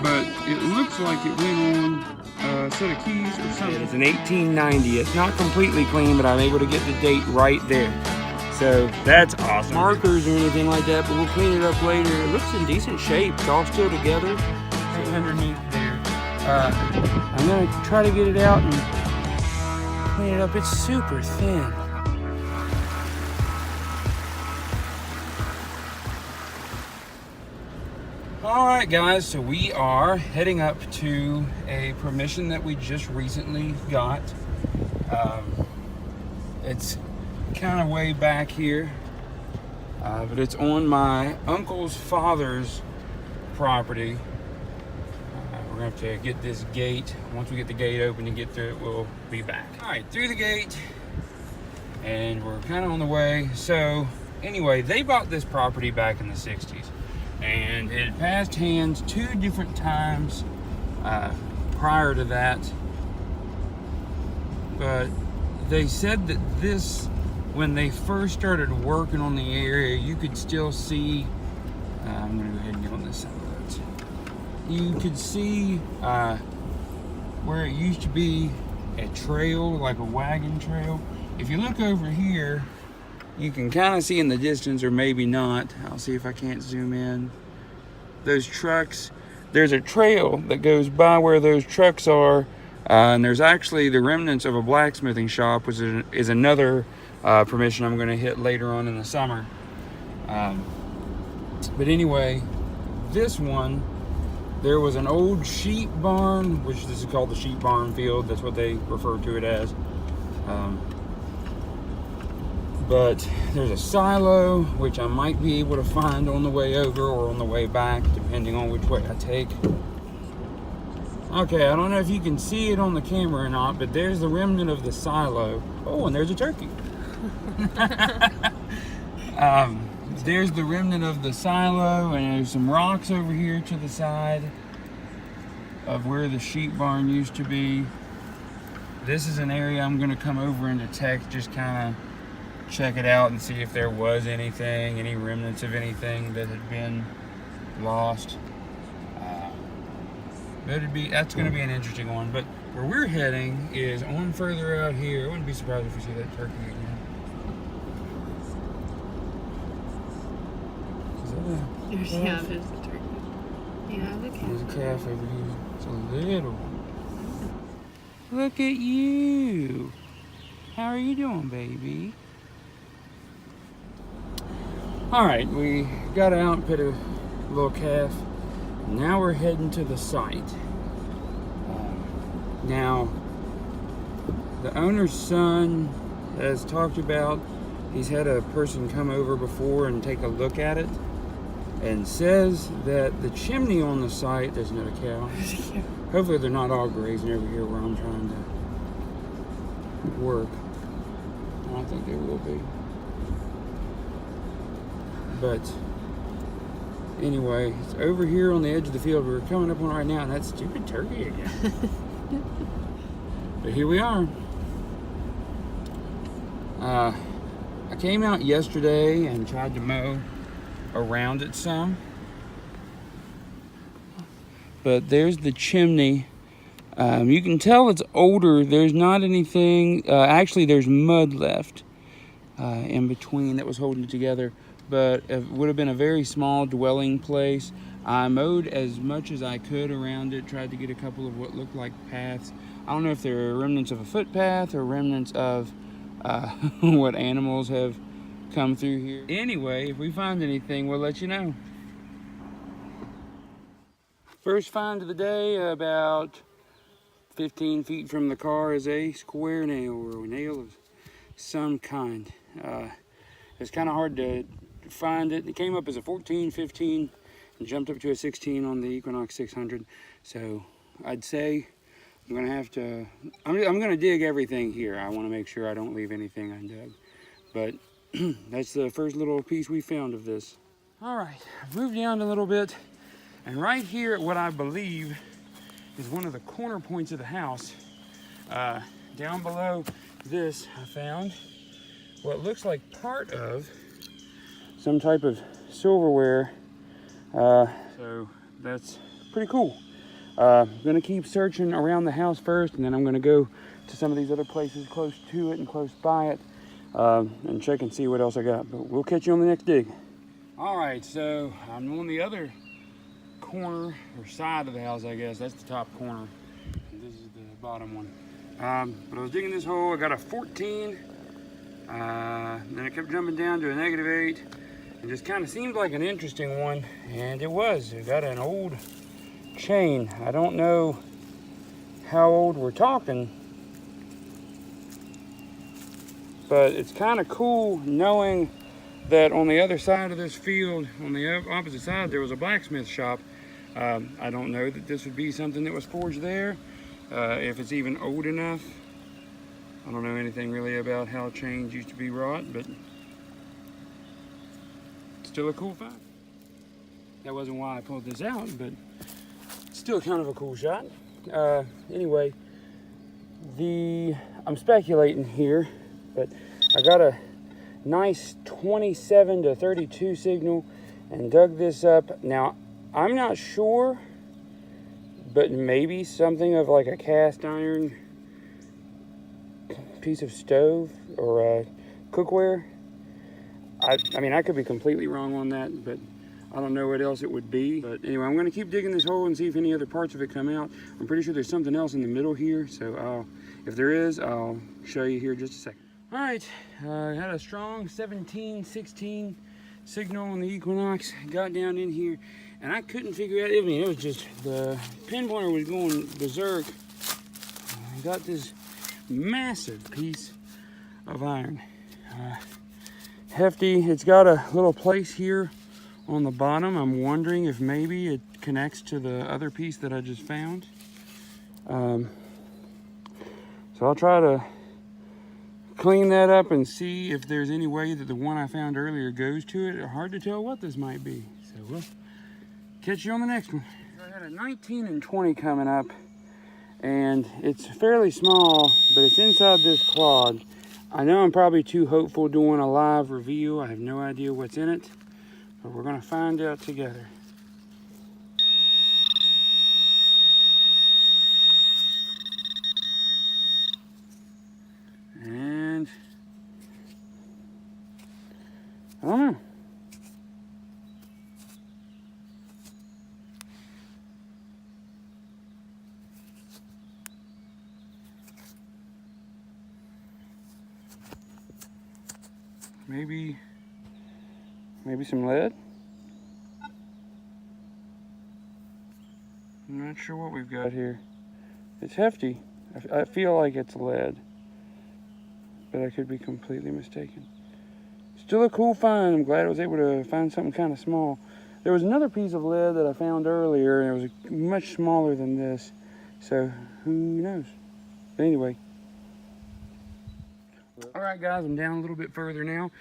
but it looks like it went on a set of keys or something. It's an 1890. It's not completely clean, but I'm able to get the date right there. So that's awesome. Markers or anything like that, but we'll clean it up later. It looks in decent shape. It's all still together. Right underneath there. I'm gonna try to get it out and clean it up. It's super thin. All right, guys, so we are heading up to a permission that we just recently got. It's kind of way back here, but it's on my uncle's father's property. We're gonna have to get this gate. Once we get the gate open and get through it, we'll be back. All right, through the gate, and we're kind of on the way. So anyway, they bought this property back in the 60s. And it had passed hands 2 different times prior to that. But they said that this, when they first started working on the area, you could still see, I'm gonna go ahead and get on this side of it. You could see where it used to be a trail, like a wagon trail. If you look over here, you can kind of see in the distance, or maybe not. I'll see if I can't zoom in. Those trucks, there's a trail that goes by where those trucks are, and there's actually the remnants of a blacksmithing shop, which is another permission I'm going to hit later on in the summer. But anyway, this one, there was an old sheep barn, which this is called the sheep barn field. That's what they refer to it as. But there's a silo, which I might be able to find on the way over or on the way back, depending on which way I take. Okay, I don't know if you can see it on the camera or not, but there's the remnant of the silo. Oh, and there's a turkey. There's the remnant of the silo, and there's some rocks over here to the side of where the sheep barn used to be. This is an area I'm gonna come over and detect, just kind of check it out and see if there was anything, any remnants of anything that had been lost. But that's going to be an interesting one. But where we're heading is on further out here. I wouldn't be surprised if we see that turkey again. Is that a calf? Yeah, there's the turkey. Yeah, the calf. There's a calf over here. It's a little one. Look at you. How are you doing, baby? All right, we got out and put a little calf. Now we're heading to the site. Now, the owner's son has talked about, he's had a person come over before and take a look at it, and says that the chimney on the site, there's another cow. Hopefully they're not all grazing over here where I'm trying to work. I don't think they will be. But anyway, it's over here on the edge of the field. We're coming up on right now, and that stupid turkey again. But here we are. I came out yesterday and tried to mow around it some. But there's the chimney. You can tell it's older. There's not anything, actually there's mud left in between that was holding it together. But it would have been a very small dwelling place. I mowed as much as I could around it, tried to get a couple of what looked like paths. I don't know if they're remnants of a footpath or remnants of what animals have come through here. Anyway, if we find anything, we'll let you know. First find of the day, about 15 feet from the car, is a square nail or a nail of some kind. It's kind of hard to find it. It came up as a 14, 15, and jumped up to a 16 on the Equinox 600. So I'd say I'm gonna have to, I'm gonna dig everything here. I wanna make sure I don't leave anything undug. But that's the first little piece we found of this. All right, I've moved down a little bit, and right here at what I believe is one of the corner points of the house. Down below this, I found what looks like part of some type of silverware. So that's pretty cool. I'm gonna keep searching around the house first, and then I'm gonna go to some of these other places close to it and close by it, and check and see what else I got. But we'll catch you on the next dig. All right, so I'm on the other corner or side of the house, I guess. That's the top corner. And this is the bottom one. But I was digging this hole. I got a 14. Then it kept jumping down to a -8. It just kind of seemed like an interesting one, and it was. It got an old chain. I don't know how old we're talking, but it's kind of cool knowing that on the other side of this field, on the opposite side, there was a blacksmith shop. I don't know that this would be something that was forged there, if it's even old enough. I don't know anything really about how chains used to be wrought, but still a cool find. That wasn't why I pulled this out, but still kind of a cool shot. Anyway, I'm speculating here, but I got a nice 27 to 32 signal and dug this up. Now, I'm not sure, but maybe something of like a cast iron piece of stove or cookware. I mean, I could be completely wrong on that, but I don't know what else it would be. But anyway, I'm gonna keep digging this hole and see if any other parts of it come out. I'm pretty sure there's something else in the middle here, so if there is, I'll show you here in just a second. All right, I had a strong 17-16 signal on the Equinox. Got down in here, and I couldn't figure out. I mean, it was just the pinpointer was going berserk. I got this massive piece of iron, hefty. It's got a little place here on the bottom. I'm wondering if maybe it connects to the other piece that I just found. So I'll try to clean that up and see if there's any way that the one I found earlier goes to it. Hard to tell what this might be. So we'll catch you on the next one. I had a 19 and 20 coming up, and it's fairly small, but it's inside this clog. I know I'm probably too hopeful doing a live reveal. I have no idea what's in it, but we're gonna find out together. And I don't know. Maybe some lead. I'm not sure what we've got here. It's hefty. I feel like it's lead, but I could be completely mistaken. Still a cool find. I'm glad I was able to find something kind of small. There was another piece of lead that I found earlier, and it was much smaller than this, so who knows? But anyway. All right, guys, I'm down a little bit further now.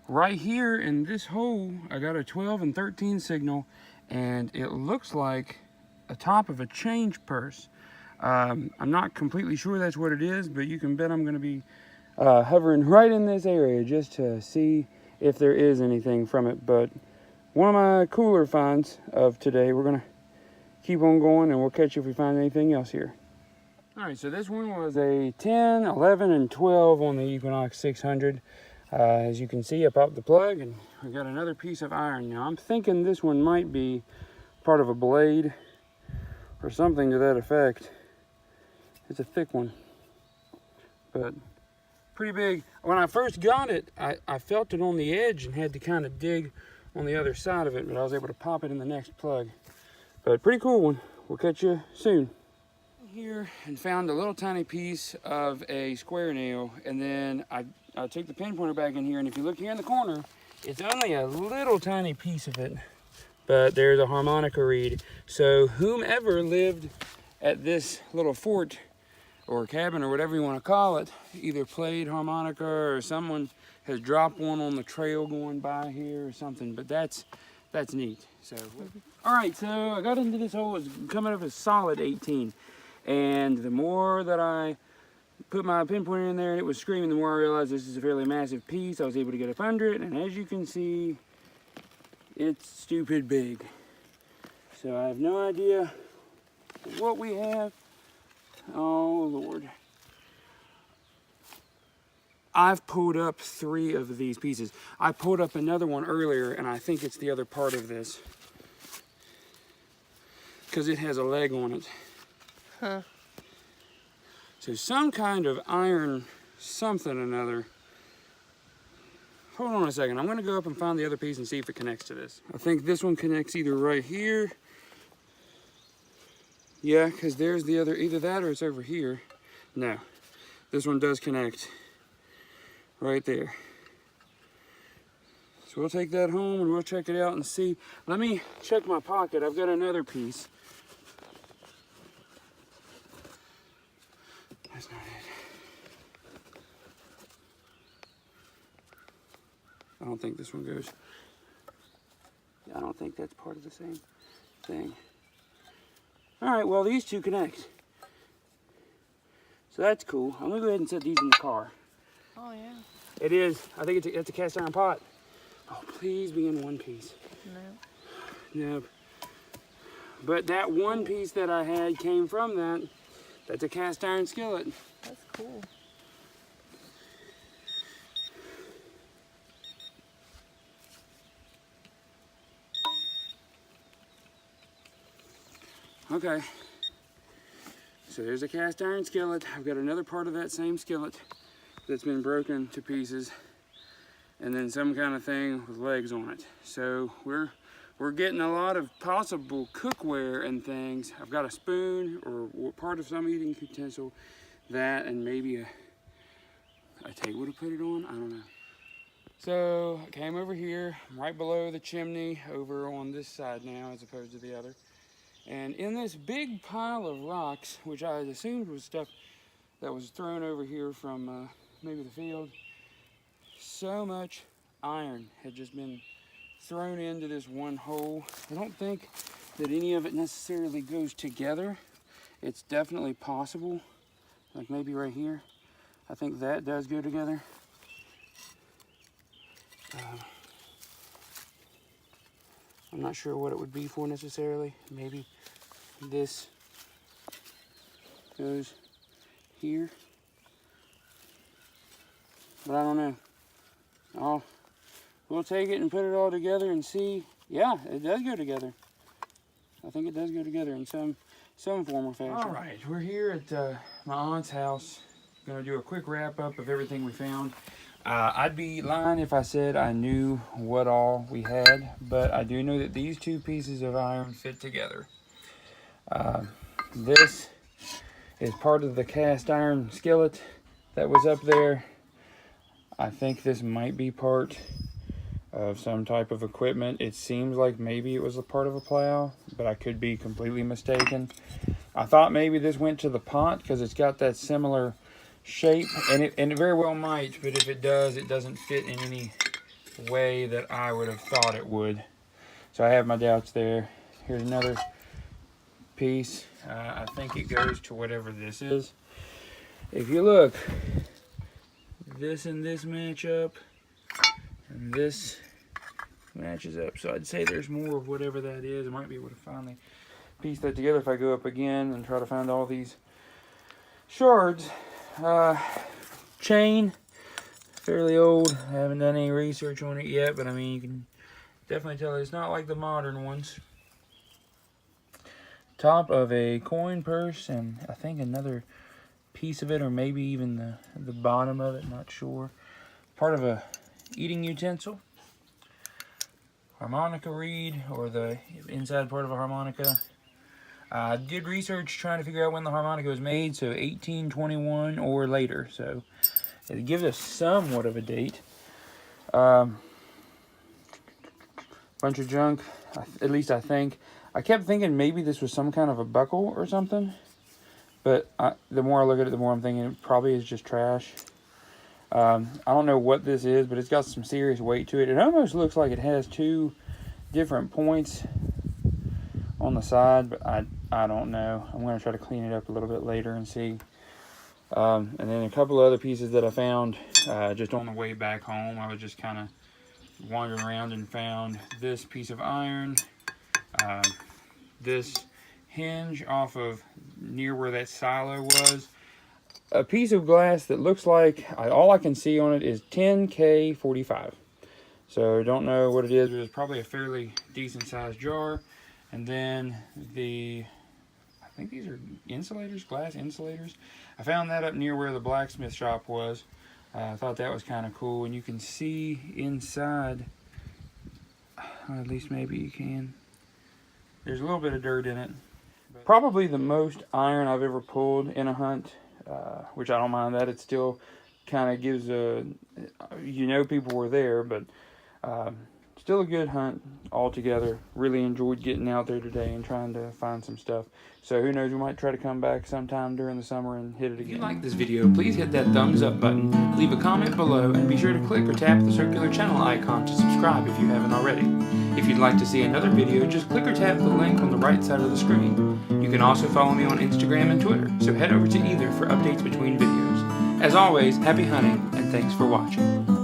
Right here in this hole, I got a 12 and 13 signal, and it looks like a top of a change purse. I'm not completely sure that's what it is, but you can bet I'm going to be hovering right in this area just to see if there is anything from it. But one of my cooler finds of today. We're going to keep on going, and we'll catch you if we find anything else here. All right, so this one was a 10, 11, and 12 on the Equinox 600. As you can see, I popped the plug, and we got another piece of iron. Now, I'm thinking this one might be part of a blade or something to that effect. It's a thick one, but pretty big. When I first got it, I felt it on the edge and had to kind of dig on the other side of it, but I was able to pop it in the next plug. But pretty cool one. We'll catch you soon. Here and found a little tiny piece of a square nail, and then I took the pinpointer back in here, and if you look here in the corner, it's only a little tiny piece of it, but there's a harmonica reed. So whomever lived at this little fort or cabin or whatever you want to call it, either played harmonica or someone has dropped one on the trail going by here or something, but that's neat. So all right, so I got into this hole. It's coming up a solid 18. And the more that I put my pinpointer in there and it was screaming, the more I realized this is a fairly massive piece. I was able to get up under it, and as you can see, it's stupid big. So I have no idea what we have. Oh, Lord. I've pulled up 3 of these pieces. I pulled up another one earlier, and I think it's the other part of this. Because it has a leg on it. Huh. So some kind of iron something or another. Hold on a second. I'm going to go up and find the other piece and see if it connects to this. I think this one connects either right here. Yeah, because there's the other, either that or it's over here. No, this one does connect right there. So we'll take that home and we'll check it out and see. Let me check my pocket. I've got another piece. That's not it. I don't think this one goes. I don't think that's part of the same thing. All right, well, these 2 connect. So that's cool. I'm gonna go ahead and set these in the car. Oh, yeah. It is. I think it's a cast iron pot. Oh, please be in one piece. No. No. But that one piece that I had came from that. That's a cast iron skillet. That's cool. Okay. So there's a cast iron skillet. I've got another part of that same skillet that's been broken to pieces. And then some kind of thing with legs on it. So we're getting a lot of possible cookware and things. I've got a spoon or part of some eating utensil, that, and maybe a table to put it on. I don't know. So I came over here, I'm right below the chimney, over on this side now as opposed to the other. And in this big pile of rocks, which I had assumed was stuff that was thrown over here from maybe the field, so much iron had just been thrown into this one hole. I don't think that any of it necessarily goes together. It's definitely possible, like maybe right here. I think that does go together. I'm not sure what it would be for necessarily. Maybe this goes here, but I don't know. We'll take it and put it all together and see. Yeah, it does go together. I think it does go together in some form or fashion. All right, we're here at my aunt's house. Gonna do a quick wrap up of everything we found. I'd be lying if I said I knew what all we had, but I do know that these 2 pieces of iron fit together. This is part of the cast iron skillet that was up there. I think this might be part of some type of equipment. It seems like maybe it was a part of a plow, but I could be completely mistaken. I thought maybe this went to the pot because it's got that similar shape, and it very well might, but if it does, it doesn't fit in any way that I would have thought it would. So I have my doubts there. Here's another piece. I think it goes to whatever this is. If you look, this and this match up, and this matches up. So I'd say there's more of whatever that is. I might be able to finally piece that together if I go up again and try to find all these shards. Chain, fairly old. I haven't done any research on it yet, but I mean, you can definitely tell it's not like the modern ones. Top of a coin purse, and I think another piece of it, or maybe even the bottom of it, not sure. Part of a eating utensil. Harmonica reed, or the inside part of a harmonica. I did research trying to figure out when the harmonica was made, so 1821 or later, so it gives us somewhat of a date. Bunch of junk, at least I think. I kept thinking maybe this was some kind of a buckle or something, but the more I look at it, the more I'm thinking it probably is just trash. I don't know what this is, but it's got some serious weight to it. It almost looks like it has 2 different points on the side, but I don't know. I'm going to try to clean it up a little bit later and see. And then a couple of other pieces that I found just on the way back home. I was just kind of wandering around and found this piece of iron, this hinge off of near where that silo was. A piece of glass that looks like, all I can see on it is 10K45. So don't know what it is. It's probably a fairly decent sized jar. And then I think these are insulators, glass insulators. I found that up near where the blacksmith shop was. I thought that was kind of cool. And you can see inside, at least maybe you can. There's a little bit of dirt in it. Probably the most iron I've ever pulled in a hunt, which I don't mind that. It still kind of gives people were there, but still a good hunt altogether. Really enjoyed getting out there today and trying to find some stuff. So who knows, we might try to come back sometime during the summer and hit it again. If you like this video, please hit that thumbs up button, leave a comment below, and be sure to click or tap the circular channel icon to subscribe if you haven't already. If you'd like to see another video, just click or tap the link on the right side of the screen. You can also follow me on Instagram and Twitter, so head over to either for updates between videos. As always, happy hunting, and thanks for watching.